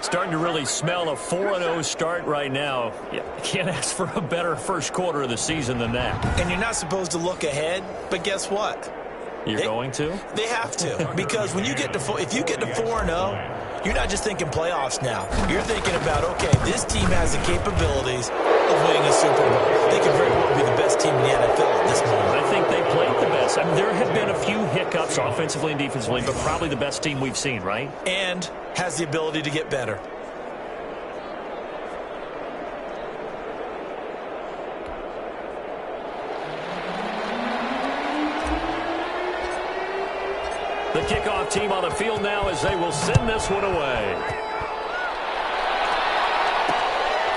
Starting to really smell a 4-0 start right now. You can't ask for a better first quarter of the season than that. And you're not supposed to look ahead, but guess what? You're going to? They have to, because when you get to if you get to 4-0, you're not just thinking playoffs now. You're thinking about, okay, this team has the capabilities of winning a Super Bowl. They could very well be the best team in the NFL at this moment. I think they played the best. I mean, there have been a few hiccups offensively and defensively, but probably the best team we've seen, right? And has the ability to get better. The kickoff team on the field now as they will send this one away.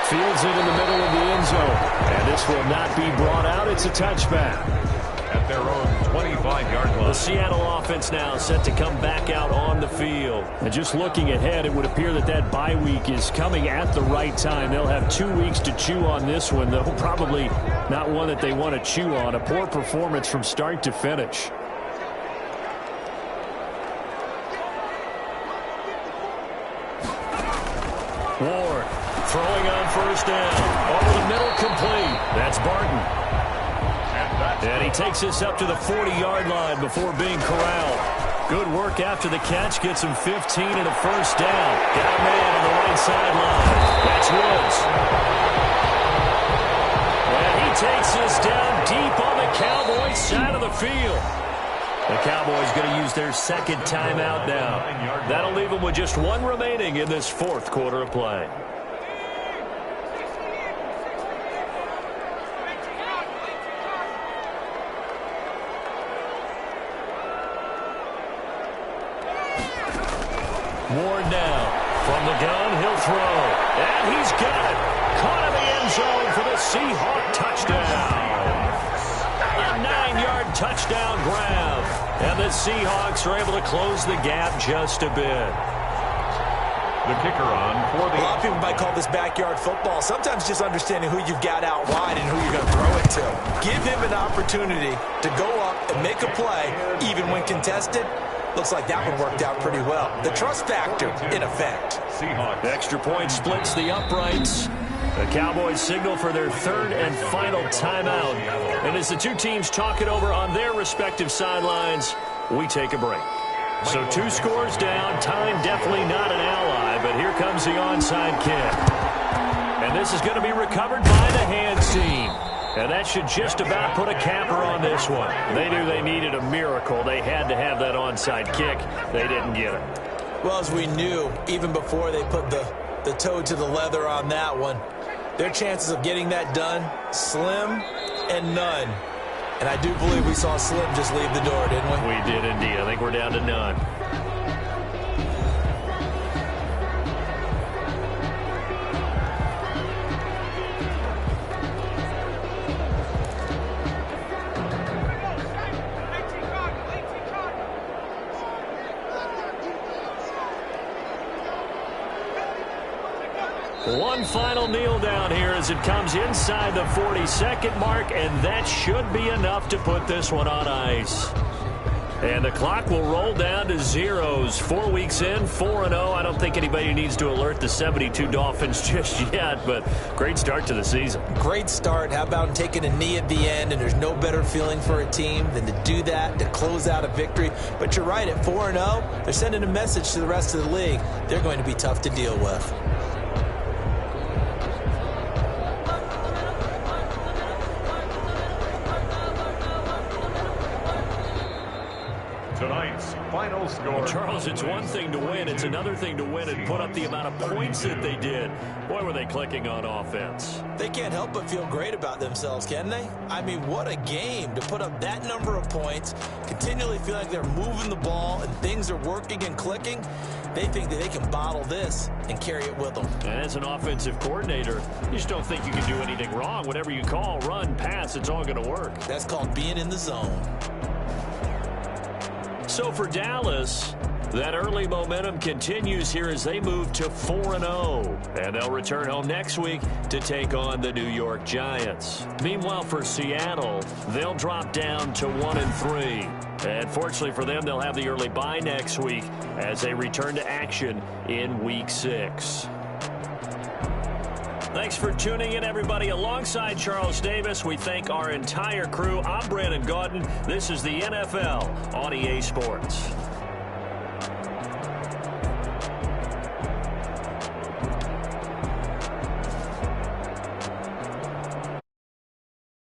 Fields it in the middle of the end zone. And this will not be brought out. It's a touchback. At their own 25-yard line. The Seattle offense now set to come back out on the field. And just looking ahead, it would appear that that bye week is coming at the right time. They'll have 2 weeks to chew on this one, though probably not one that they want to chew on. A poor performance from start to finish. Ward throwing on 1st down. Over the middle, complete. That's Barton. And he takes this up to the 40-yard line before being corralled. Good work after the catch. Gets him 15 and a 1st down. Got a man on the right sideline. That's Woods. And he takes this down deep on the Cowboys side of the field. The Cowboys going to use their 2nd timeout now. That'll leave them with just 1 remaining in this 4th quarter of play. Ward now. From the gun, he'll throw. And he's got it. Caught in the end zone for the Seahawk touchdown. A 9-yard touchdown grab. And the Seahawks are able to close the gap just a bit. The kicker on for the... A lot of people might call this backyard football. Sometimes just understanding who you've got out wide and who you're going to throw it to. Give him an opportunity to go up and make a play, even when contested. Looks like that one worked out pretty well. The trust factor in effect. Seahawks. Extra point splits the uprights. The Cowboys signal for their 3rd and final timeout. And as the two teams talk it over on their respective sidelines, we take a break. So 2 scores down. Time definitely not an ally, but here comes the onside kick. And this is going to be recovered by the hands team. And that should just about put a capper on this one. They knew they needed a miracle. They had to have that onside kick. They didn't get it. Well, as we knew, even before they put the toe to the leather on that one, their chances of getting that done, slim and none. And I do believe we saw Slim just leave the door, didn't we? We did indeed. I think we're down to none. One final kneel down here as it comes inside the 40-second mark, and that should be enough to put this one on ice. And the clock will roll down to zeros. 4 weeks in, 4-0. I don't think anybody needs to alert the 72 Dolphins just yet, but great start to the season. Great start. How about taking a knee at the end? And there's no better feeling for a team than to do that, to close out a victory. But you're right, at 4-0, they're sending a message to the rest of the league. They're going to be tough to deal with. Tonight's final score. Charles, it's one thing to win. It's another thing to win and put up the amount of points that they did. Boy, were they clicking on offense. They can't help but feel great about themselves, can they? I mean, what a game to put up that number of points, continually feel like they're moving the ball and things are working and clicking. They think that they can bottle this and carry it with them. And as an offensive coordinator, you just don't think you can do anything wrong. Whatever you call, run, pass, it's all going to work. That's called being in the zone. So for Dallas, that early momentum continues here as they move to 4-0. And they'll return home next week to take on the New York Giants. Meanwhile, for Seattle, they'll drop down to 1-3. And fortunately for them, they'll have the early bye next week as they return to action in Week 6. Thanks for tuning in, everybody. Alongside Charles Davis, we thank our entire crew. I'm Brandon Gaudin. This is the NFL on EA Sports.